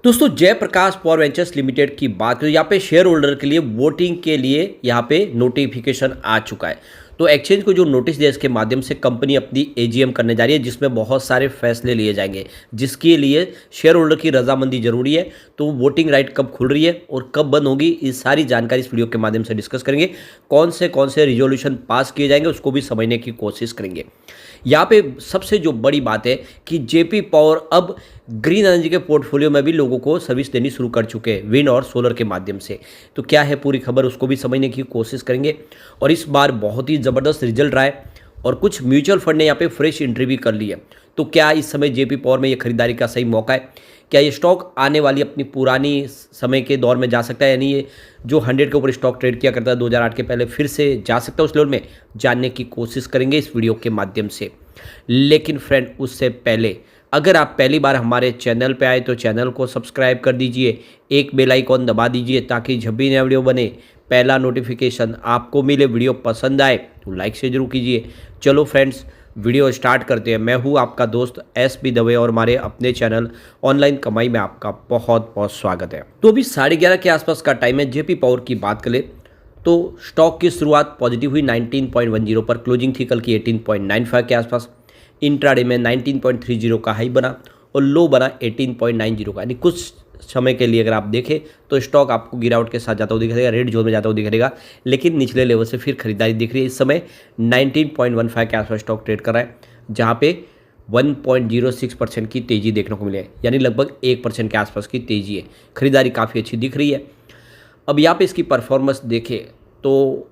दोस्तों Jayaprakash power ventures limited की बात करें, यहाँ पे शेयर होल्डर के लिए वोटिंग के लिए यहाँ पे नोटिफिकेशन आ चुका है। तो एक्सचेंज को जो नोटिस दिया इसके माध्यम से कंपनी अपनी एजीएम करने जा रही है, जिसमें बहुत सारे फैसले लिए जाएंगे, जिसके लिए शेयर होल्डर की रजामंदी जरूरी है। तो वोटिंग राइट कब खुल रही है और कब बंद होगी, इस सारी जानकारी इस वीडियो के माध्यम से डिस्कस करेंगे। कौन से रिजोल्यूशन पास किए जाएंगे उसको भी समझने की कोशिश करेंगे। यहाँ पे सबसे जो बड़ी बात है कि जेपी पावर अब ग्रीन एनर्जी के पोर्टफोलियो में भी लोगों को सर्विस देनी शुरू कर चुके हैं, विंड और सोलर के माध्यम से। तो क्या है पूरी खबर, उसको भी समझने की कोशिश करेंगे। और इस बार बहुत ही ज़बरदस्त रिजल्ट रहा है और कुछ म्यूचुअल फंड ने यहाँ पे फ्रेश एंट्री भी कर ली है। तो क्या इस समय जेपी पावर में ये खरीदारी का सही मौका है? क्या ये स्टॉक आने वाली अपनी पुरानी समय के दौर में जा सकता है, यानी ये जो 100 के ऊपर स्टॉक ट्रेड किया करता है 2008 के पहले, फिर से जा सकता है उस लेवल में? जानने की कोशिश करेंगे इस वीडियो के माध्यम से। लेकिन फ्रेंड, उससे पहले अगर आप पहली बार हमारे चैनल पे आए तो चैनल को सब्सक्राइब कर दीजिए, एक बेल आइकॉन दबा दीजिए ताकि जब भी नया वीडियो बने पहला नोटिफिकेशन आपको मिले। वीडियो पसंद आए तो लाइक से जरूर कीजिए। चलो फ्रेंड्स, वीडियो स्टार्ट करते हैं। मैं हूं आपका दोस्त एस.बी. दवे और हमारे अपने चैनल ऑनलाइन कमाई में आपका बहुत बहुत स्वागत है। तो अभी 11:30 के आसपास का टाइम है। जेपी पावर की बात करें तो स्टॉक की शुरुआत पॉजिटिव हुई 19.10 पर, क्लोजिंग थी कल की 18.95 के आसपास। इंट्राडे में 19.30 का हाई बना और लो बना 18.90 का, यानी कुछ समय के लिए अगर आप देखें तो स्टॉक आपको गिरावट के साथ जाता हुआ दिखेगा, रेड जोन में जाता हुआ दिखेगा। लेकिन निचले लेवल से फिर खरीदारी दिख रही है। इस समय 19.15 के आसपास स्टॉक ट्रेड कर रहा है, जहाँ पे 1.06% की तेज़ी देखने को मिली है, यानी लगभग 1% के आसपास की तेज़ी है। खरीदारी काफ़ी अच्छी दिख रही है। अब यहाँ पे इसकी परफॉर्मेंस देखें तो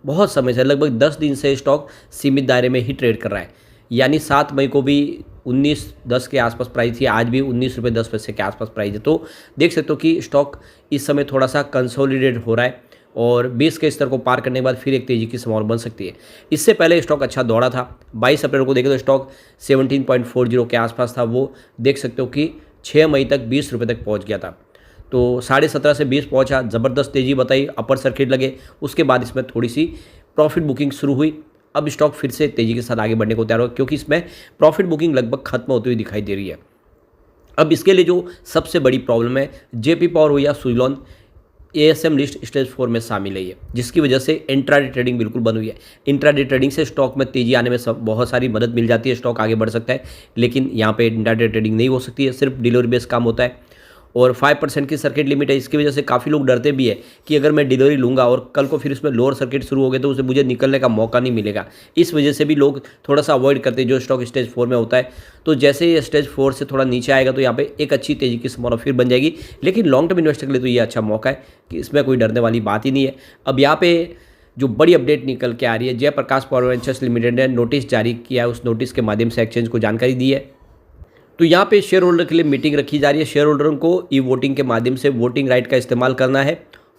बहुत समय से, लगभग 10 दिन से स्टॉक सीमित दायरे में ही ट्रेड कर रहा है। यानी 7 मई को भी 19.10 के आसपास प्राइस थी, आज भी 19.10 के आसपास प्राइस है। तो देख सकते हो कि स्टॉक इस समय थोड़ा सा कंसोलिडेट हो रहा है और 20 के स्तर को पार करने के बाद फिर एक तेज़ी की संभावना बन सकती है। इससे पहले स्टॉक अच्छा दौड़ा था। 22 अप्रैल को देखें तो स्टॉक 17.40 के आसपास था। वो देख सकते हो कि 6 मई तक 20 रुपये तक पहुँच गया था। तो 17.5 से 20 पहुंचा, ज़बरदस्त तेज़ी बताई, अपर सर्किट लगे। उसके बाद इसमें थोड़ी सी प्रॉफिट बुकिंग शुरू हुई। अब स्टॉक फिर से तेज़ी के साथ आगे बढ़ने को तैयार हुआ, क्योंकि इसमें प्रॉफिट बुकिंग लगभग खत्म होती हुई दिखाई दे रही है। अब इसके लिए जो सबसे बड़ी प्रॉब्लम है, जेपी पावर हो या सुज़लॉन एएसएम लिस्ट स्टेज 4 में शामिल है ये, जिसकी वजह से इंट्राडे ट्रेडिंग बिल्कुल बंद हुई है। इंट्राडे ट्रेडिंग से स्टॉक में तेज़ी आने में बहुत सारी मदद मिल जाती है, स्टॉक आगे बढ़ सकता है। लेकिन यहाँ पे इंट्राडे ट्रेडिंग नहीं हो सकती है, सिर्फ डिलीवरी बेस्ड काम होता है और 5% की सर्किट लिमिट है। इसकी वजह से काफ़ी लोग डरते भी है कि अगर मैं डिलीवरी लूँगा और कल को फिर इसमें लोअर सर्किट शुरू हो गए तो उसे मुझे निकलने का मौका नहीं मिलेगा। इस वजह से भी लोग थोड़ा सा अवॉइड करते हैं जो स्टॉक स्टेज 4 में होता है। तो जैसे ही स्टेज 4 से थोड़ा नीचे आएगा तो यहाँ पे एक अच्छी तेज़ी की संभावना फिर बन जाएगी। लेकिन लॉन्ग टर्म इन्वेस्टर के लिए तो ये अच्छा मौका है कि इसमें कोई डरने वाली बात ही नहीं है। अब यहाँ पे जो बड़ी अपडेट निकल के आ रही है, जयप्रकाश पावर वेंचर्स लिमिटेड ने नोटिस जारी किया है। उस नोटिस के माध्यम से एक्सचेंज को जानकारी दी है। तो यहाँ पे शेयर होल्डर के लिए मीटिंग रखी जा रही है। शेयर होल्डरों को ई वोटिंग के माध्यम से वोटिंग राइट का इस्तेमाल करना है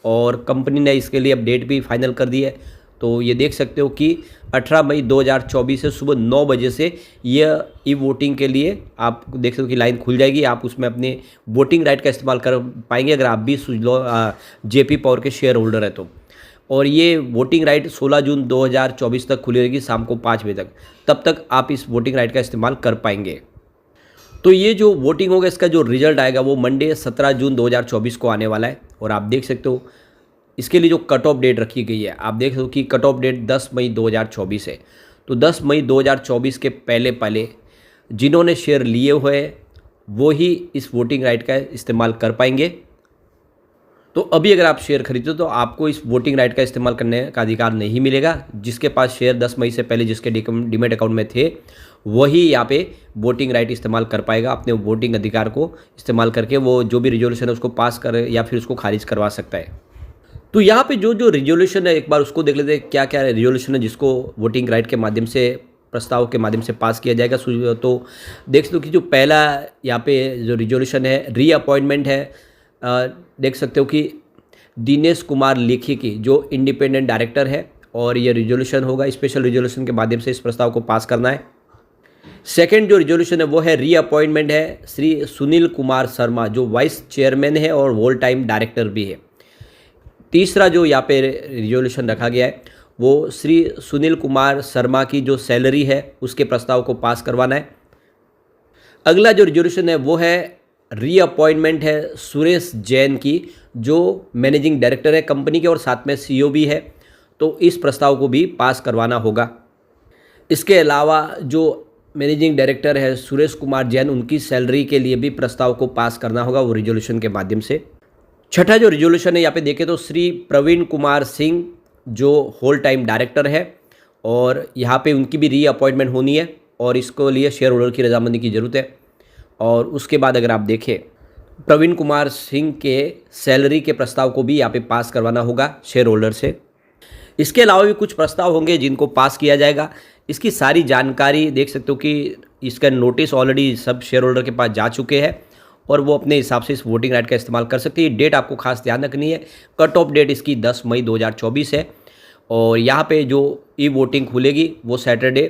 और कंपनी ने इसके लिए अपडेट भी फाइनल कर दी है। तो ये देख सकते हो कि 18 मई 2024 से सुबह 9 बजे से यह ई वोटिंग के लिए आप देख सकते हो कि लाइन खुल जाएगी। आप उसमें अपने वोटिंग राइट का इस्तेमाल कर पाएंगे अगर आप भी जेपी पावर के शेयर होल्डर है तो। और ये वोटिंग राइट 16 जून 2024 तक खुली रहेगी, शाम को 5 बजे तक। तब तक आप इस वोटिंग राइट का इस्तेमाल कर पाएंगे। तो ये जो वोटिंग होगा इसका जो रिजल्ट आएगा वो मंडे 17 जून 2024 को आने वाला है। और आप देख सकते हो इसके लिए जो कट ऑफ डेट रखी गई है, आप देख सकते हो कि कट ऑफ डेट 10 मई 2024 है। तो 10 मई 2024 के पहले जिन्होंने शेयर लिए हुए हैं वो ही इस वोटिंग राइट का इस्तेमाल कर पाएंगे। तो अभी अगर आप शेयर खरीदते हो तो आपको इस वोटिंग राइट का इस्तेमाल करने का अधिकार नहीं मिलेगा। जिसके पास शेयर 10 मई से पहले जिसके डीमैट अकाउंट में थे वही यहाँ पे वोटिंग राइट इस्तेमाल कर पाएगा। अपने वोटिंग अधिकार को इस्तेमाल करके वो जो भी रिजोल्यूशन है उसको पास करे या फिर उसको खारिज करवा सकता है। तो यहाँ पे जो रिजोल्यूशन है एक बार उसको देख लेते हैं, क्या क्या रिजोल्यूशन है जिसको वोटिंग राइट के माध्यम से, प्रस्ताव के माध्यम से पास किया जाएगा। तो देख सकते हो कि जो पहला यहाँ पे जो रिजोल्यूशन है रीअपॉइंटमेंट है। देख सकते हो कि दिनेश कुमार लेखी की जो इंडिपेंडेंट डायरेक्टर है और ये रिजोल्यूशन होगा, स्पेशल रिजोल्यूशन के माध्यम से इस प्रस्ताव को पास करना है। सेकंड जो रिजोल्यूशन है वो है रीअपॉइंटमेंट है श्री सुनील कुमार शर्मा, जो वाइस चेयरमैन है और होल टाइम डायरेक्टर भी है। तीसरा जो यहाँ पे रिजोल्यूशन रखा गया है वो श्री सुनील कुमार शर्मा की जो सैलरी है उसके प्रस्ताव को पास करवाना है। अगला जो रिजोल्यूशन है वो है रीअपॉइंटमेंट है सुरेश जैन की, जो मैनेजिंग डायरेक्टर है कंपनी के और साथ में सीईओ भी है, तो इस प्रस्ताव को भी पास करवाना होगा। इसके अलावा जो मैनेजिंग डायरेक्टर है सुरेश कुमार जैन, उनकी सैलरी के लिए भी प्रस्ताव को पास करना होगा, वो रिजोल्यूशन के माध्यम से। छठा जो रिजोल्यूशन है यहाँ पे देखें तो श्री प्रवीण कुमार सिंह जो होल टाइम डायरेक्टर है, और यहाँ पे उनकी भी रीअपॉइंटमेंट होनी है और इसको लिए शेयर होल्डर की रजामंदी की ज़रूरत है। और उसके बाद अगर आप देखें प्रवीण कुमार सिंह के सैलरी के प्रस्ताव को भी यहाँ पे पास करवाना होगा शेयर होल्डर से। इसके अलावा भी कुछ प्रस्ताव होंगे जिनको पास किया जाएगा। इसकी सारी जानकारी देख सकते हो कि इसका नोटिस ऑलरेडी सब शेयर होल्डर के पास जा चुके हैं और वो अपने हिसाब से इस वोटिंग राइट का इस्तेमाल कर सकते हैं। डेट आपको खास ध्यान रखनी है, कट ऑफ डेट इसकी 10 मई 2024 है और यहाँ पे जो ई वोटिंग खुलेगी वो सैटरडे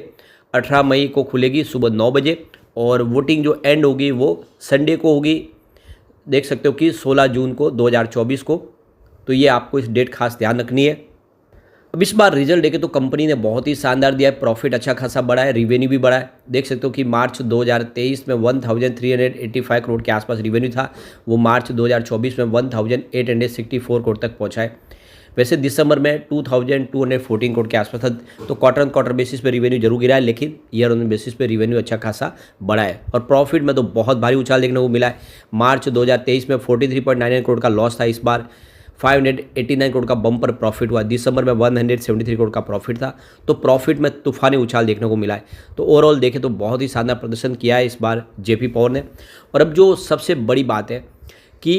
18 मई को खुलेगी सुबह 9 बजे और वोटिंग जो एंड होगी वो संडे को होगी, देख सकते हो कि 16 जून को 2024 को। तो ये आपको इस डेट खास ध्यान रखनी है। अब इस बार रिजल्ट देखें तो कंपनी ने बहुत ही शानदार दिया है, प्रॉफिट अच्छा खासा बढ़ा है, रिवेन्यू भी बढ़ा है। देख सकते हो कि मार्च 2023 में 1385 करोड़ के आसपास रिवेन्यू था, वो मार्च 2024 में 1864 करोड़ तक पहुंचा है। वैसे दिसंबर में 2214 करोड़ के आसपास था, तो क्वार्टर ऑन क्वार्टर बेसिस पे रिवेन्यू जरूर गिरा है, लेकिन ईयर ऑन बेसिस पे रिवेन्यू अच्छा खासा बढ़ा है। और प्रॉफिट में तो बहुत भारी उछाल देखने को मिला है। मार्च 2023 में 43.99 करोड़ का लॉस था, इस बार 589 करोड़ का बम्पर प्रॉफिट हुआ। दिसंबर में 173 करोड़ का प्रॉफिट था, तो प्रॉफिट में तूफानी उछाल देखने को मिला है। तो ओवरऑल देखें तो बहुत ही शानदार प्रदर्शन किया है इस बार जेपी पावर ने। और अब जो सबसे बड़ी बात है कि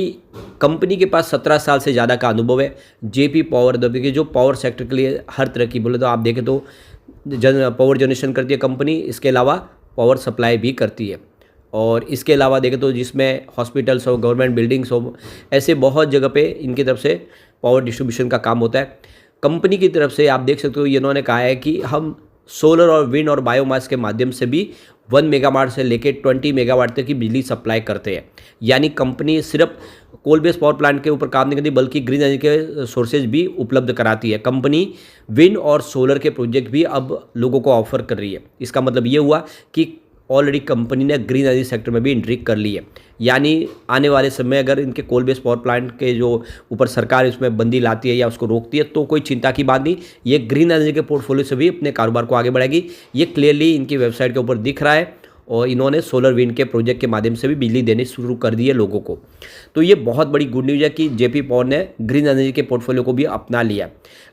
कंपनी के पास 17 साल से ज़्यादा का अनुभव है। जेपी पावर देखिए जो पावर सेक्टर के लिए हर तरह की बोले तो आप देखें तो पावर जनरेशन करती है कंपनी, इसके अलावा पावर सप्लाई भी करती है। और इसके अलावा देखें तो जिसमें हॉस्पिटल्स हो, गवर्नमेंट बिल्डिंग्स हो, ऐसे बहुत जगह पे इनकी तरफ से पावर डिस्ट्रीब्यूशन का काम होता है। कंपनी की तरफ से आप देख सकते हो इन्होंने कहा है कि हम सोलर और विंड और बायोमास के माध्यम से भी 1 मेगावाट से लेकर 20 मेगावाट तक की बिजली सप्लाई करते हैं। यानी कंपनी सिर्फ कोल बेस्ड पावर प्लांट के ऊपर काम नहीं करती बल्कि ग्रीन एनर्जी के सोर्सेज भी उपलब्ध कराती है। कंपनी विंड और सोलर के प्रोजेक्ट भी अब लोगों को ऑफर कर रही है। इसका मतलब ये हुआ कि ऑलरेडी कंपनी ने ग्रीन एनर्जी सेक्टर में भी एंट्री कर ली है। यानी आने वाले समय अगर इनके कोल बेस्ड पावर प्लांट के जो ऊपर सरकार इसमें बंदी लाती है या उसको रोकती है तो कोई चिंता की बात नहीं, ये ग्रीन एनर्जी के पोर्टफोलियो से भी अपने कारोबार को आगे बढ़ाएगी। ये क्लियरली इनकी वेबसाइट के ऊपर दिख रहा है और इन्होंने सोलर विंड के प्रोजेक्ट के माध्यम से भी बिजली देनी शुरू कर दी है लोगों को। तो ये बहुत बड़ी गुड न्यूज़ है कि जेपी पावर ने ग्रीन एनर्जी के पोर्टफोलियो को भी अपना लिया।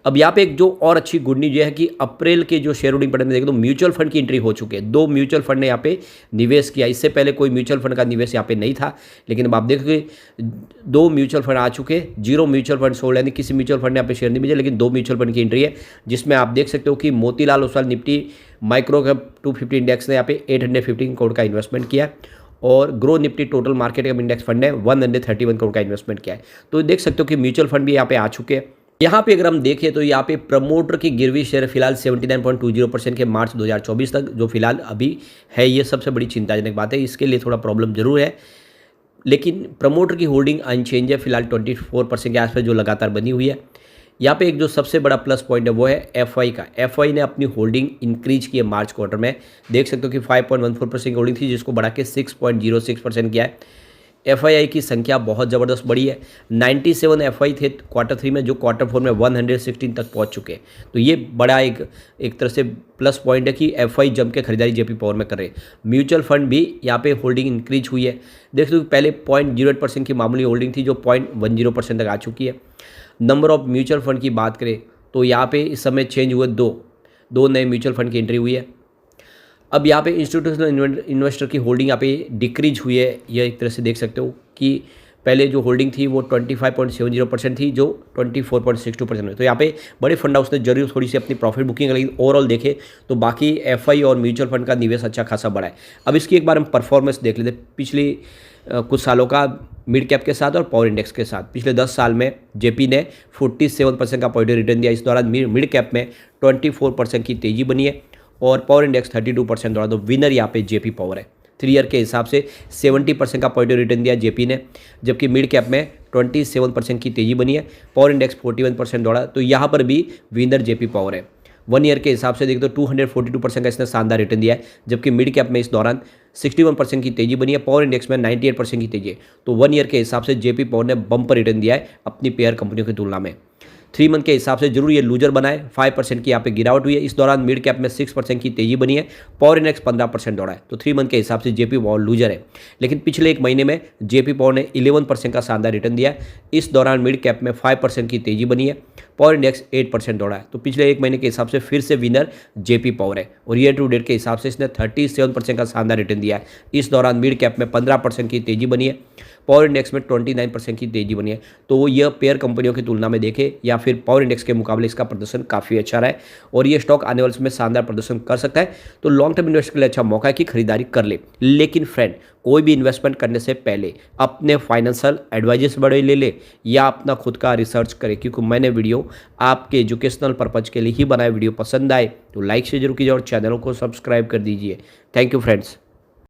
अब यहाँ पे एक जो और अच्छी गुड न्यूज़ है कि अप्रैल के जो शेयर होल्डिंग पैटर्न में देखें तो म्यूचुअल फंड की एंट्री हो चुकी है। 2 म्यूचुअल फंड ने यहाँ पे निवेश किया, इससे पहले कोई म्यूचुअल फंड का निवेश यहाँ पे नहीं था, लेकिन अब आप देखोगे 2 म्यूचुअल फंड आ चुके हैं। 0 म्यूचुअल फंड सोल्ड, यानी किसी म्यूचुअल फंड ने यहाँ पे शेयर नहीं बेचे, लेकिन 2 म्यूचुअल फंड की एंट्री है, जिसमें आप देख सकते हो कि Motilal Oswal Nifty micro cap 250 index ने यहाँ पे 815 करोड़ का इन्वेस्टमेंट किया और grow Nifty total market cap index fund ने 131 करोड़ का इन्वेस्टमेंट किया है। तो देख सकते हो कि म्यूचुअल फंड भी यहाँ पे आ चुके हैं। यहाँ पे अगर हम देखें तो यहाँ पे प्रमोटर की गिरवी शेयर फिलहाल 79.20% के मार्च 2024 तक जो फिलहाल अभी है, ये सबसे बड़ी चिंताजनक बात है। इसके लिए थोड़ा प्रॉब्लम जरूर है, लेकिन प्रमोटर की होल्डिंग अनचेंज है फिलहाल 24% के आसपास जो लगातार बनी हुई है। यहाँ पे एक जो सबसे बड़ा प्लस पॉइंट है वो है एफआई का। एफआई ने अपनी होल्डिंग इंक्रीज की है मार्च क्वार्टर में, देख सकते हो कि 5.14% की होल्डिंग थी जिसको बढ़ा के 6.06% किया है। एफआई की संख्या बहुत ज़बरदस्त बढ़ी है। 97 एफआई थे क्वार्टर 3 में, जो क्वार्टर 4 में 116 तक पहुंच चुके हैं। तो ये बड़ा एक तरह से प्लस पॉइंट है कि एफआई जम के खरीदारी जेपी पावर में कर रहे हैं। म्यूचुअल फंड भी यहाँ पे होल्डिंग इंक्रीज हुई है। देख सकते हो पहले 0.08% की मामूली होल्डिंग थी जो 0.10% तक आ चुकी है। नंबर ऑफ म्यूचुअल फंड की बात करें तो यहाँ पे इस समय चेंज हुए दो नए म्यूचुअल फंड की एंट्री हुई है। अब यहाँ पे इंस्टीट्यूशनल इन्वेस्टर की होल्डिंग यहाँ पे डिक्रीज हुई है। यह एक तरह से देख सकते हो कि पहले जो होल्डिंग थी वो 25.70% थी जो 24.62% में। तो यहाँ पे बड़े फंड हाउस ने जरूर थोड़ी सी अपनी प्रॉफिट बुकिंग, लेकिन ओवरऑल देखे तो बाकी एफआई और म्यूचुअल फंड का निवेश अच्छा खासा बढ़ा है। अब इसकी एक बार हम परफॉर्मेंस देख लेते हैं पिछली कुछ सालों का मिड कैप के साथ और पावर इंडेक्स के साथ। पिछले 10 साल में जेपी ने 47% का पॉजिटिव रिटर्न दिया। इस दौरान मिड कैप में 24% की तेजी बनी है और पावर इंडेक्स 32% दौरान। तो विनर यहाँ पे जेपी पावर है। 3 ईयर के हिसाब से 70% का पॉजिटिव रिटर्न दिया जेपी ने, जबकि मिड कैप में 27% की तेजी बनी है। पावर इंडेक्स 41% दौड़ा, तो यहाँ पर भी विनर जेपी पावर है। 1 ईयर के हिसाब से देखें तो 242% का इसने शानदार रिटर्न दिया है, जबकि मिड कैप में इस दौरान 61% की तेजी बनी है, पावर इंडेक्स में 98% की तेजी है। तो 1 ईयर के हिसाब से जेपी पावर ने बम्पर रिटर्न दिया है अपनी पेयर कंपनियों की तुलना में। 3 मंथ के हिसाब से जरूर ये लूजर बना है, 5% की यहाँ पे गिरावट हुई है। इस दौरान मिड कैप में 6% की तेजी बनी है, पावर इंडेक्स 15% दौड़ा है। तो 3 मंथ के हिसाब से जेपी पावर लूजर है। लेकिन पिछले एक महीने में जेपी पावर ने 11% का शानदार रिटर्न दिया है। इस दौरान मिड कैप में 5% की तेजी बनी है, पावर इंडेक्स 8% दौड़ा है। तो पिछले एक महीने के हिसाब से फिर से विनर जेपी पावर है। और ईयर टू डेट के हिसाब से इसने 37% का शानदार रिटर्न दिया है। इस दौरान मिड कैप में 15% की तेजी बनी है, पावर इंडेक्स में 29% की तेजी बनी है। तो यह पेयर कंपनियों की तुलना में देखें या फिर पावर इंडेक्स के मुकाबले इसका प्रदर्शन काफ़ी अच्छा रहा है और ये स्टॉक आने वाले समय में शानदार प्रदर्शन कर सकता है। तो लॉन्ग टर्म इन्वेस्ट के लिए अच्छा मौका है कि खरीदारी कर ले। लेकिन फ्रेंड, कोई भी इन्वेस्टमेंट करने से पहले अपने फाइनेंशियल एडवाइजर से बड़े ले या अपना खुद का रिसर्च करें, क्योंकि मैंने वीडियो आपके एजुकेशनल पर्पज़ के लिए ही बनाया। वीडियो पसंद आए तो लाइक से जरूर कीजिए और चैनल को सब्सक्राइब कर दीजिए। Thank you friends.